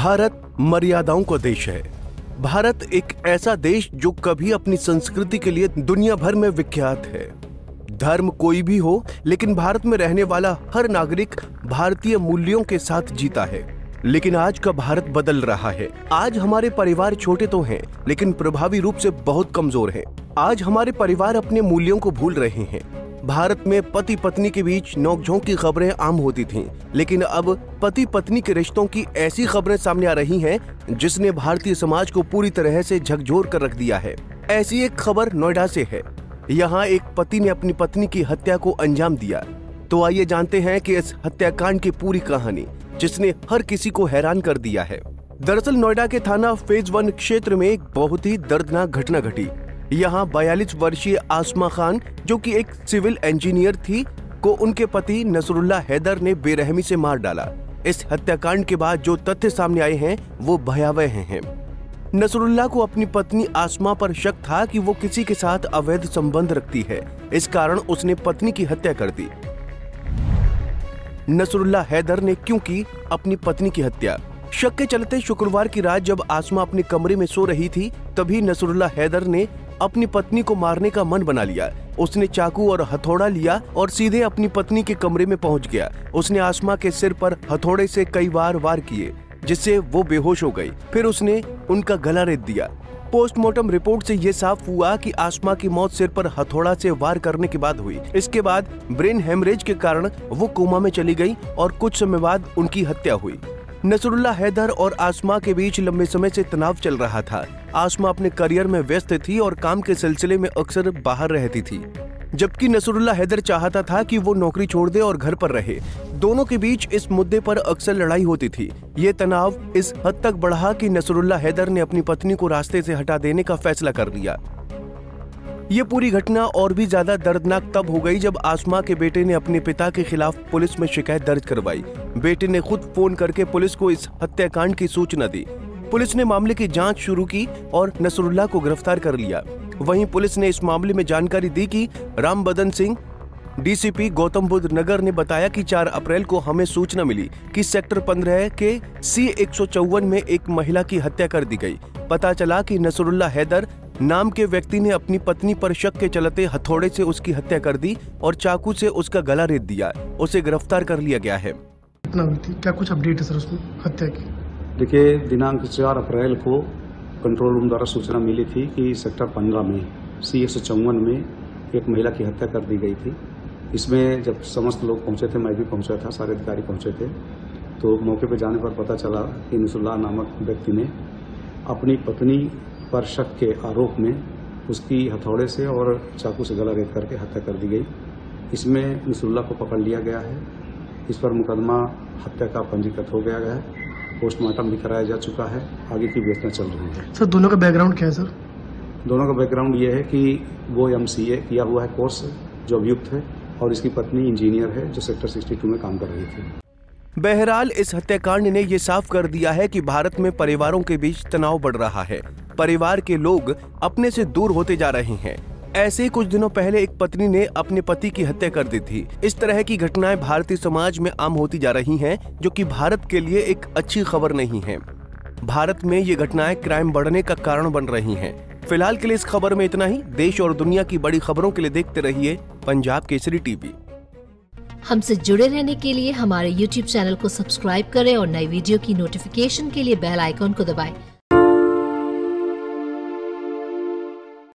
भारत मर्यादाओं का देश है। भारत एक ऐसा देश जो कभी अपनी संस्कृति के लिए दुनिया भर में विख्यात है। धर्म कोई भी हो, लेकिन भारत में रहने वाला हर नागरिक भारतीय मूल्यों के साथ जीता है। लेकिन आज का भारत बदल रहा है। आज हमारे परिवार छोटे तो हैं, लेकिन प्रभावी रूप से बहुत कमजोर हैं। आज हमारे परिवार अपने मूल्यों को भूल रहे हैं। भारत में पति पत्नी के बीच नोकझोंक की खबरें आम होती थीं, लेकिन अब पति पत्नी के रिश्तों की ऐसी खबरें सामने आ रही हैं जिसने भारतीय समाज को पूरी तरह से झकझोर कर रख दिया है। ऐसी एक खबर नोएडा से है। यहाँ एक पति ने अपनी पत्नी की हत्या को अंजाम दिया। तो आइए जानते हैं कि इस हत्याकांड की पूरी कहानी, जिसने हर किसी को हैरान कर दिया है। दरअसल नोएडा के थाना फेज 1 क्षेत्र में एक बहुत ही दर्दनाक घटना घटी। यहाँ 42 वर्षीय आसमा खान, जो कि एक सिविल इंजीनियर थी, को उनके पति नसरुल्लाह हैदर ने बेरहमी से मार डाला। इस हत्याकांड के बाद जो तथ्य सामने आए हैं वो भयावह हैं। नसरुल्लाह को अपनी पत्नी आसमा पर शक था कि वो किसी के साथ अवैध संबंध रखती है। इस कारण उसने पत्नी की हत्या कर दी। नसरुल्लाह हैदर ने क्यों की अपनी पत्नी की हत्या? शक के चलते शुक्रवार की रात जब आसमा अपने कमरे में सो रही थी, तभी नसरुल्लाह हैदर ने अपनी पत्नी को मारने का मन बना लिया। उसने चाकू और हथौड़ा लिया और सीधे अपनी पत्नी के कमरे में पहुंच गया। उसने आसमा के सिर पर हथौड़े से कई बार वार किए, जिससे वो बेहोश हो गई। फिर उसने उनका गला रेत दिया। पोस्टमार्टम रिपोर्ट से ये साफ हुआ कि आसमा की मौत सिर पर हथौड़ा से वार करने के बाद हुई। इसके बाद ब्रेन हेमरेज के कारण वो कोमा में चली गई और कुछ समय बाद उनकी हत्या हुई। नसरुल्लाह हैदर और आसमा के बीच लंबे समय से तनाव चल रहा था। आसमा अपने करियर में व्यस्त थी और काम के सिलसिले में अक्सर बाहर रहती थी, जबकि नसरुल्लाह हैदर चाहता था कि वो नौकरी छोड़ दे और घर पर रहे। दोनों के बीच इस मुद्दे पर अक्सर लड़ाई होती थी। ये तनाव इस हद तक बढ़ा कि नसरुल्लाह हैदर ने अपनी पत्नी को रास्ते से हटा देने का फैसला कर लिया। ये पूरी घटना और भी ज्यादा दर्दनाक तब हो गई जब आसमा के बेटे ने अपने पिता के खिलाफ पुलिस में शिकायत दर्ज करवाई। बेटे ने खुद फोन करके पुलिस को इस हत्याकांड की सूचना दी। पुलिस ने मामले की जांच शुरू की और नसरुल्लाह को गिरफ्तार कर लिया। वहीं पुलिस ने इस मामले में जानकारी दी कि रामबदन सिंह, डीसीपी गौतम बुद्ध नगर ने बताया कि 4 अप्रैल को हमें सूचना मिली कि सेक्टर 15 के C154 में एक महिला की हत्या कर दी गई। पता चला कि नसरुल्लाह हैदर नाम के व्यक्ति ने अपनी पत्नी पर शक के चलते हथौड़े से उसकी हत्या कर दी और चाकू से उसका गला रेत दिया। उसे गिरफ्तार कर लिया गया है। क्या कुछ अपडेट है सर उसमें हत्या की? देखिए, दिनांक 4 अप्रैल को कंट्रोल रूम द्वारा सूचना मिली थी कि सेक्टर 15 में C154 में एक महिला की हत्या कर दी गई थी। इसमें जब समस्त लोग पहुंचे थे, मैं भी पहुंचा था, सारे अधिकारी पहुंचे थे, तो मौके पर जाने पर पता चला कि नसरुल्लाह नामक व्यक्ति ने अपनी पत्नी पर शक के आरोप में उसकी हथौड़े से और चाकू से गला रेत करके हत्या कर दी गई। इसमें नसरुल्लाह को पकड़ लिया गया है। इस पर मुकदमा हत्या का पंजीकृत हो गया है। पोस्टमार्टम भी कराया जा चुका है। आगे की व्यवस्था चल रही है। सर, दोनों का बैकग्राउंड क्या है? सर, दोनों का बैकग्राउंड ये है कि वो MCA किया हुआ है कोर्स, जो अभियुक्त है, और इसकी पत्नी इंजीनियर है जो सेक्टर 62 में काम कर रही थी। बहरहाल इस हत्याकांड ने ये साफ कर दिया है कि भारत में परिवारों के बीच तनाव बढ़ रहा है। परिवार के लोग अपने से दूर होते जा रहे हैं। ऐसे ही कुछ दिनों पहले एक पत्नी ने अपने पति की हत्या कर दी थी। इस तरह की घटनाएं भारतीय समाज में आम होती जा रही हैं, जो कि भारत के लिए एक अच्छी खबर नहीं है। भारत में ये घटनाएं क्राइम बढ़ने का कारण बन रही हैं। फिलहाल के लिए इस खबर में इतना ही। देश और दुनिया की बड़ी खबरों के लिए देखते रहिए पंजाब केसरी टीवी। हमसे जुड़े रहने के लिए हमारे YouTube चैनल को सब्सक्राइब करें और नई वीडियो की नोटिफिकेशन के लिए बेल आइकॉन को दबाएं।